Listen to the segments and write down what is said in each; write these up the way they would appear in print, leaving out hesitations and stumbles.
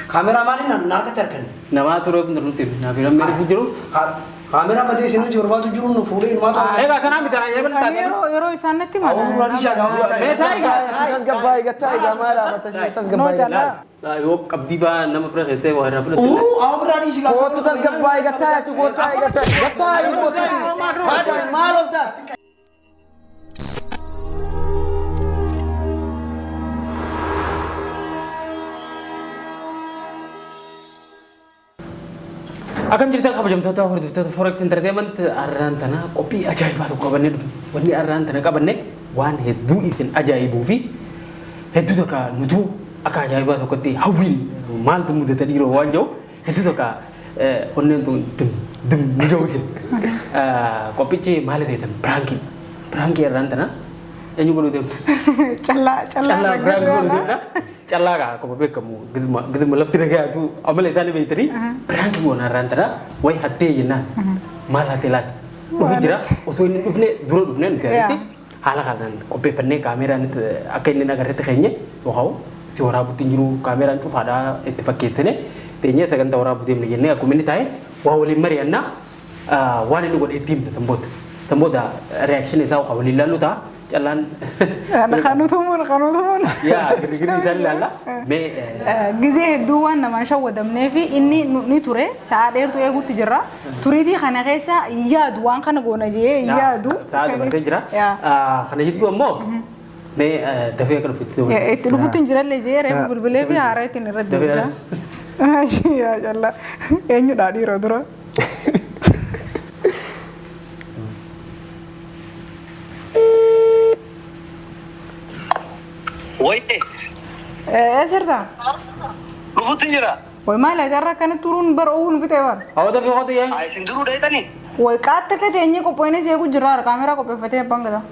Kamera malin narka terken. Nama turun nurutin. Nah, film mere fujiru. Kamera mati sini jurba tu jurun full ini mata. Ega kana mi kana yeben ta. Yero isanati mana? Awal mula disha gamu. Tas gabay gatay gamara tas No gabay. jala. Yo kabdi ba nama pre khete wa rafle. Awal berani sih Ko tu tas gabay gatay tu gotay gatay. Gatay gotay. Malon ta. Akan cerita apa jam tahu hordoftoota forex entertainment arraan tana qophii ajaa'ibaa tokko qabannee dhufe. Wanni arraan tana qabannee waan hedduu isin ajaa'ibuu fi hedduu tokko nutu akka ajaa'ibaa tokkotti hawwiin maaltu mudata dhiiroo waan jiru hedduu tokko onneen tun dum ni jiru jenna. Qophichi maal ta'eetan biraangii arraan tana eenyu godhuu deemna. Callaa biraangii godhuu deemna. Callaa ka akkuma beekamu giduma lafti nagaatu amala isaanii beektanii biraangii goona arraan tana wayi hattee jennaan maal hattee laata dhufu jira osoo inni dhufne dura dhufne nuti asitti haala kanaan qopheeffannee kaameraan akka inni agarreetti keenye yookaan si waraabutti hin jiru kaameraan cufaadhaa itti fakkeessine teenyee sagantaa waraabuu deemne jennee akkuma inni taa'e waa waliin mari'annaa waan inni godhe itti himna tambooda reakshinii isaa waliin ilaallu ta'a. Jalan. Kanutumun. Ya, gini dalla. Me. Gize duwan nama shawwadam nefi inni ni ture saat ertu egu tijera turiti khana kesa iya duwan khana gona je iya du. Saat berarti jera. Khana itu ammo. Me dafai kan fitu. Itu fitu jera le je rem bulbule bi hara tin rad duja. Ya jalla. Enyu dadi rodro. Woi, serta. luhutin jira. Woi malah jarra kan turun berun fitewar. Awak tapi kau tu ya? Ay sinduru dai tani. Woi kata kata ini kau poinnya sih aku jerar kamera kau pefete apa enggak?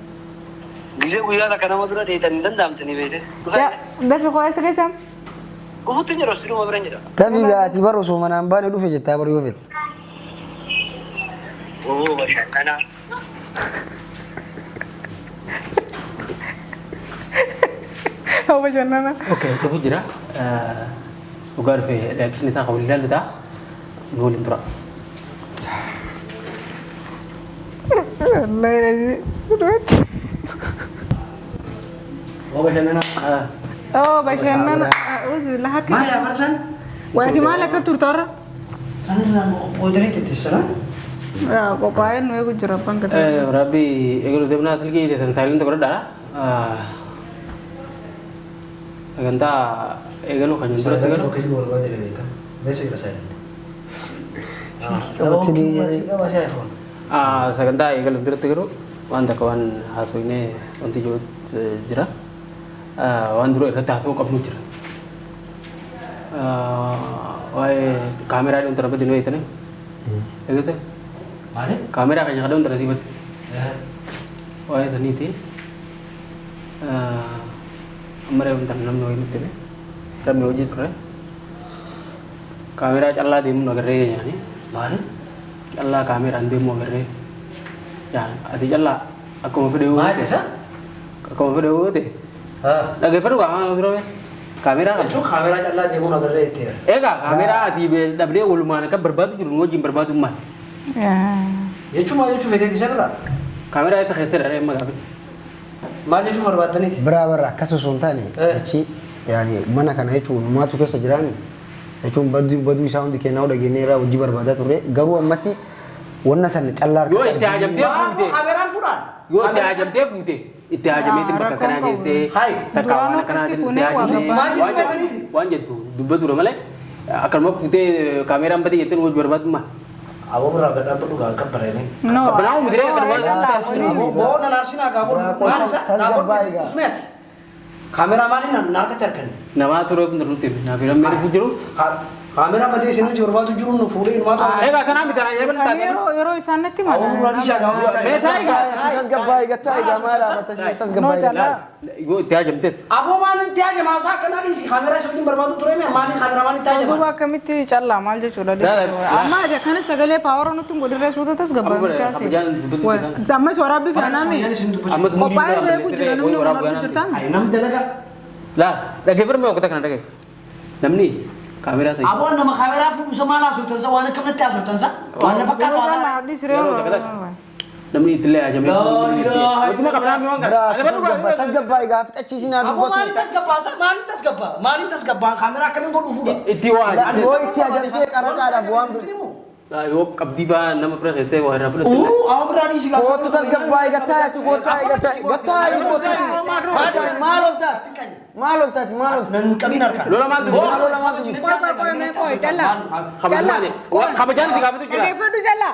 Gize guya da kana madura dai tani dan dam tani bede. Ya, tapi kau esa kesam? Luhutin jira siru mabran jira. Tapi gati baru so manambane du fe jetta baru yofet. Oh, masya kana. Apa jangan? Oke, itu jira. Ugar fe reaction itu kau lihat itu, nolin tura. Allah ini. Oh bagaimana? Oh, bagaimana? Uzulah hati. Mana persen? Wah, di mana ke turtor? Sana lah, mau dari titik sana. Ya, kau pahen, aku jerapan ke. Rabi, ekor itu benar lagi di Thailand tu berada. Aganta egalo kan jendera tegalo. Oke, dua orang jadi kan. Besok kita saya. Kalau tini masih iPhone. Saganta egalo jendera tegalo. Wanda kawan hasu ini wanti jod jera. Wandro era tahu kamu jera. Wah, kamera itu terapa dino itu nih. Egote. Mana? Kamera kan ada untuk tertibat. Wah, tadi itu. Amare bentar nam no ini tene. Kami uji tu kan. Kamera calla demo nagare ya ni. Mana? Calla kamera demo nagare. Ya, adi calla. Aku mau video. Mana desa? Aku mau video tu. Lagi perlu kan video ni? Kamera kan. Cuma kamera calla demo nagare itu. Kamera adi dah beli uluman kan berbatu juru ngojim berbatu mah. Ya. Ya cuma video di sana lah. Kamera itu khater ada emang apa? Mana cuma berbatu nih? برا كسو سلطاني شيء يعني mana kana yachu ma tu kesa jirani yachu badu sound ke nauda genera uji barbada tore garu ammati wonna san callar Yo itu aja dia fute. Kamera furan. Yo itu aja dia fute. Itu aja itu bakal kena jadi. Hai. Terkawan kena jadi dia aja. Wanja tu dubbe tu ramai. Akan mau fute kamera ampati itu ngoj berbat mah. Awo beragam apa tuh gak kabar ini? No. Benar mu dire kan Awo bawa narasi naga bawa narasi naga bawa Kamera mana nar keterkan? Nama tu rupin rutin. Nah film mere fujiru. Kamera mati sini jurba tu jurun nu furin ma to. Ega kana mitara ya ben Kan yero isanatti mana? Awun radi sha gawa. tasgabbaay gataa gamala matashi tasgabbaay Jala. Yo tiya jamte. Abo mani tiaje masa kana di si kamera shooting berbadu ture me mani kamera mani tiaje. Duba kamitti challa mal jechuudha. Amma aja kana sagalee power nu tun godire suuta tasgabbaay mutaasi. Amma soraabbi fi anami. Amma Qophaa'ee reeku jira namni waraabbii jirtan. Ay nam dalaga. La dhaggeeffar mee okkota kana dhagee. Namni kaameraa ta'e. Abo nama kamera fu sama la su tansa wana kamna tiaje tansa. Wana fakka wasa. Namni itillee ajamee. Wajjuma kaameraa mee waan kana. tasgabbaay gaafitachiisinaa Abo mani tasgabasa mani tasgaba. Mani tasgaba kamera kamin godu fuga. Itti waa. yoo itti ajantee qarasaadhaaf waan Yoo qabdii baa nama bira keessee waa irraa fudhatte. Abo radi si gasa. kootu tasgabbaay gataa yaati gootaa gataa maal oltaati Nan kamin arka. Lola maaltu jira? Koi challa. Kabajaan kabajaan itti gaafatu jira. Dhaggeeffadhu jalla.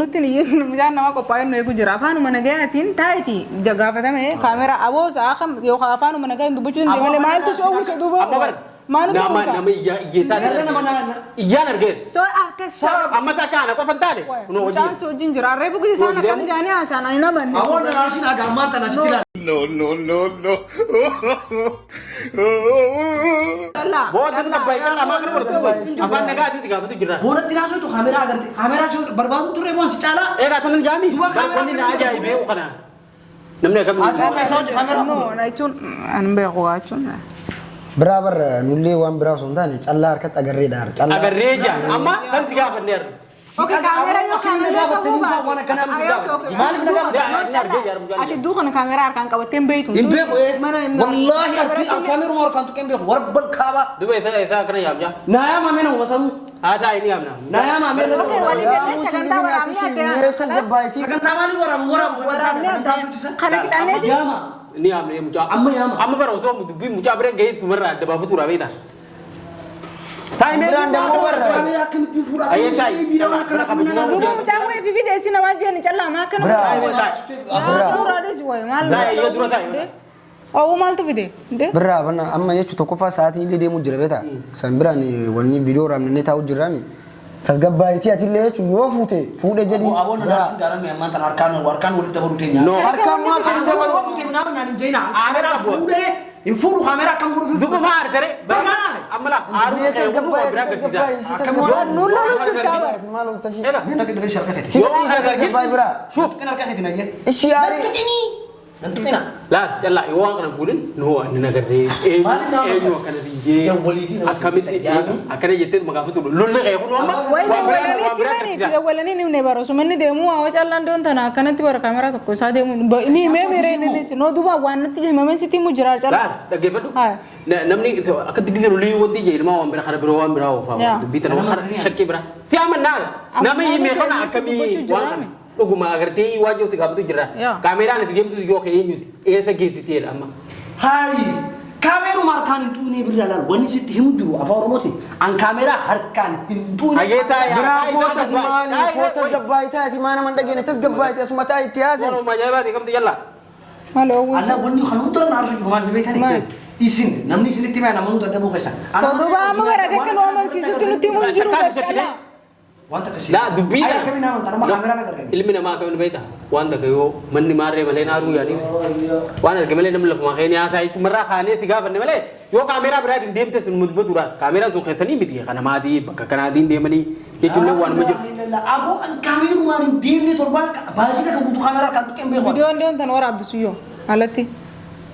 Nuti ni mijaan nama qophaa'ee nu eegu jira. Afaanuma nagayaatiin taa'iti gaafatame kaamera aboo sa'a kam yookaan afaanuma nagayaan dubbachuun malee maaltu si oowwisa duuba. Amma bar. Maaltu oowwisa. Nama iyyeetaa. Iyyaan argeen. So akkas. Amma takka ana qofa hin taane. Kunoo hojii. Mucaan si wajjin jira. Reefu gisi isaan akkana jaanii haasaan ani nama inni. Abo na nasi na gamma ta nasi tila. Challa. Boota tabbai kan amma kana godhatu. Afaan nagaatiin itti gaafatu jira. Bona tinasu tu kamera agarte. Kamera si berbadu ture mon si cala. Egaa tan jaami. Dua kamera Wanni na ajaa'ibee kana. Namni akkam ni. Aku kayak saja kamera No, na jechuun ani beeku jechuun. biraa bar nullee waan biraa osoo hin taane callaa harkatti agarree dhaar callaa Agarree jaa amma kan itti gaafanneerra. Oke, kamera yo kamera Dapat ini sama anak kanan juga. Gimana sih nak? Ati du kana kamera arkan kabaten beitu. Imbe ko eh. Wallahi arti kamera umar kan tu kembe warbal kawa. Dubai itu kena yamnya. Naya mamena umasan. Ada ini yamna. Naya mamena. Oke, wali bete saganta warami ada. Saganta mali waram saganta su. Kana kita nedi. Yama. Ini yamna mucha. Amma yama. Amma baru so dubi mucha bere gate sumerra ada bafu tura beta. Biraan dammoo warra Kamera akkamitti fuudha? Ayyee ta'i. Dudu mucaan wayi fifi deessi nama jeeni callaa maa kana. Suuraa deessi wayi maal. Iya dura ta'i. Oo maaltu fide? biraa banna amma jechuun tokkoffaa sa'aatiin illee deemuu jira beeta san biraan wanni viidiyoo raamnee taa'u jirraami tasgabbaayitii ati illee jechuun yoo fuudhe jedhi Awon nasin garam ya mantan arkan wali tabaru tenya. No. harkaan maal ta'u Tabaru tenya nama nani jaina. Kamera fude. Infudu kamera kan guru Duba faar tere. Bagaimana? Amma aru kayak gua mau berangkat tidak. Nulla lucu sabar. maal oltasi Minta kita dari syarikat si tasgabbaay biraa Shuf, kenal kan itu aja. ishiyaari Nanti kena. Lah, jalla iwan kana kulin no ani nagare nyo kana dinje. Yang walidi na Akamit akane jette magafutu lulle kayak kuno amma. Wayi dawwalanii timani dawwalanii nimne baro sumanni deemu waa callaan doon tana akkanatti bara kamera tokko isaa deemu ni mee mere ni no duba waanatti himamen siti mu jiraa callaa. Lah, dhaggeeffadhu. Namni akka digdi lolii wanti je ilma waan bira kana biro waan bira ofa. Dubbitan waan kana shakkii bira. Si amannar. Nama hime kana akami waan kana. Dhuguma agartee waajjoo si gaafatu jira. Kaameraan itti deemtu yoo ka'ee eenyuti eessa geessi ta'edha amma. Hai, kamera harkaan hin tuune birra laal wanni sitti himu jiru afaan oromooti. An kamera harkaan hin tuune. Ayeeta biraa kootati maali kootas gabbaayitii maa nama hin dhageene tasgabbaayitii asuma taa'e itti haase Warra majaa'ibaati kamtu jalla. Malo Allah wanni kan hundaa naarsu jiru maal beekani. Isin namni isinitti maa nama hundaa dhabuu keessa. so duba amma bara akka nu amansiisutti nutti himu jiru callaa. Wanta kasih. Lah, dubbiidha. Ayo kami nama tanama kamera nagargani. Ilmi namaa akkamiin beekta? Wanta kayyoo manni maarree malee naaruu yaadii. Waan arge malee namni lafuma keenyaa haa ta'e marraa kaanee itti gaafanne malee yoo kaameraa biraatiin deemte sun mudbatuudhaan kaameraan sun keessanii miti kana maatii bakka kanaatiin deemanii jechuun waan jiru. Aku kami rumah ini dia torban balik kita kebutuh kamera kan tuh kembe. Viidiyoon deon tan waraabbisu yoo alatti.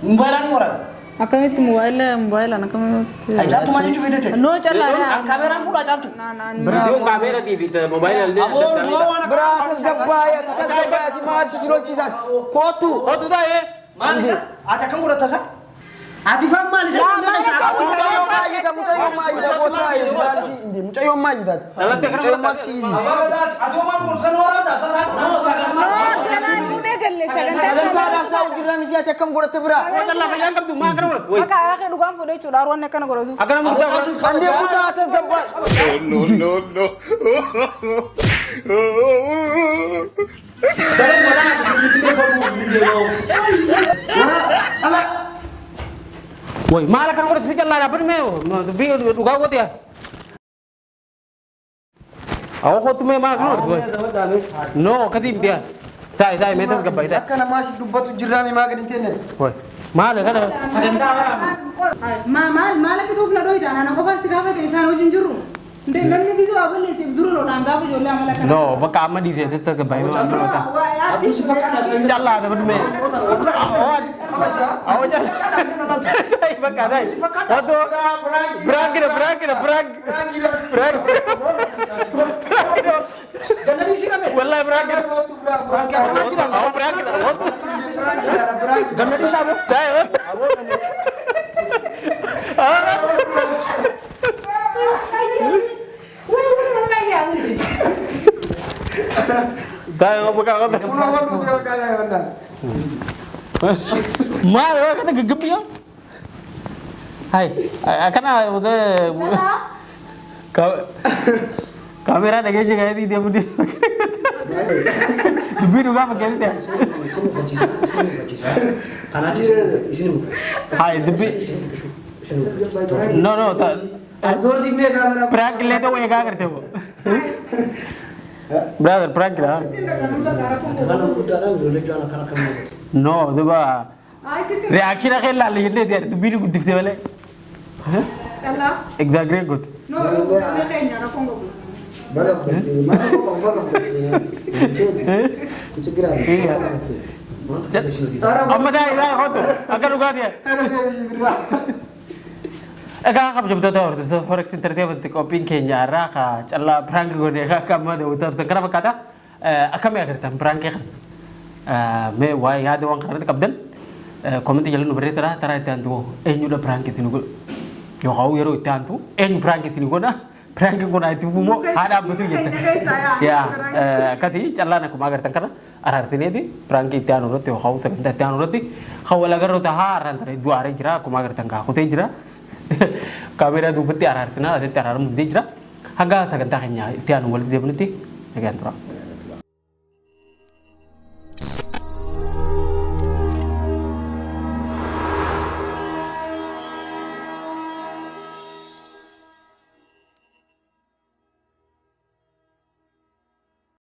Mobilan ini orang. Akkamitti mobaayila akkamitti. Aja tuh maju cuci deh. No callaa. Ang kamera full aja tuh. Viidiyoon kaameraa TV mobaayila illee. biraa tasgabbaayitii maaltu si lolchiisan kootu Kootu taa'ee. Mana sih? Ada kamu udah tasak? Ati fam mana sih? mucayyoo maayita kootaa mucayyoo maayita Alatti mucayyoo akkana maksiisi Aduh mana kursan orang dah sasak. Ganaan duudhee galle sagantaa. sagantaadhaaf taa'u jirra misiyaati akkam godhatte biraa Wajalla fayyaan qabdu maa kana godhatu? Wayi. Akka akka dhugaan fuudhee jechuudha arwanni akkana godhatu. Akkana murtaa godhatu. andee kutaa tasgabbaay Dalam mana aku sini baru video. Salah. Woi, malah kan udah tinggal lah apa nih? Tapi duga gue dia. Aku tuh memang kan woi. No, kadim dia. Tai metas gabay tai. Akka nama si dubbatu jirami magan internet. Woi, malah kan maal akka tuuf na dhoyta ana qofa si gaafate isaan wajjin jirru nde namni gidu aballe si duru lo dan gaafa jolle amala kana no, bakka amma di sini tetap gabay no. Aduh si fakir asal Jalla ada bener. Awak jangan. Tai bakka tai. Waduh. Berang. Ganda di sini kan? Wallahi berang. Berang apa nanti kan? Awak berang. Ganda di sana. Tai. Tai buka kota. Pulau waktu dia kaya benar. Mal kata gegep ya. Hai, karena udah kamera ada aja kayak dia budi. Dibiru apa kayak dia? Karena di sini move. Hai, debi. No, tak. Azor sih dia kamera. Prank le तो वो ये क्या करते हो? Brother, prank lah. Mana udah ada boleh jual anak kamu. No, itu bah. Reaction akhir lah lihat dia, dibiru gudif dia balik. challa Exaggerate good. no ne kenya na kongo Baga mana kok. Itu kira. Iya. Amma dah hoto. Agar uga dia. Ega kam jam tahu tu so for tertiap untuk opin Kenya raka calla prank go ne ka kam ada utar kenapa kata akam ya kertam prank kan me wai ada wang karena kapten komen jalan nomor tera itu antu nyuda prank itu nugo yo kau yero itu antu prank itu nugo na prank go na itu fumo ada betul gitu ya kati calla na kumagar tangkara arartine di prank itu anu roti kau sebentar itu anu roti kau lagar roti haran tera dua hari kira kumagar tangka aku jira kamera tu peti arah sana ada arah mudi jera haga tak entah hanya tiada wal dia berarti negara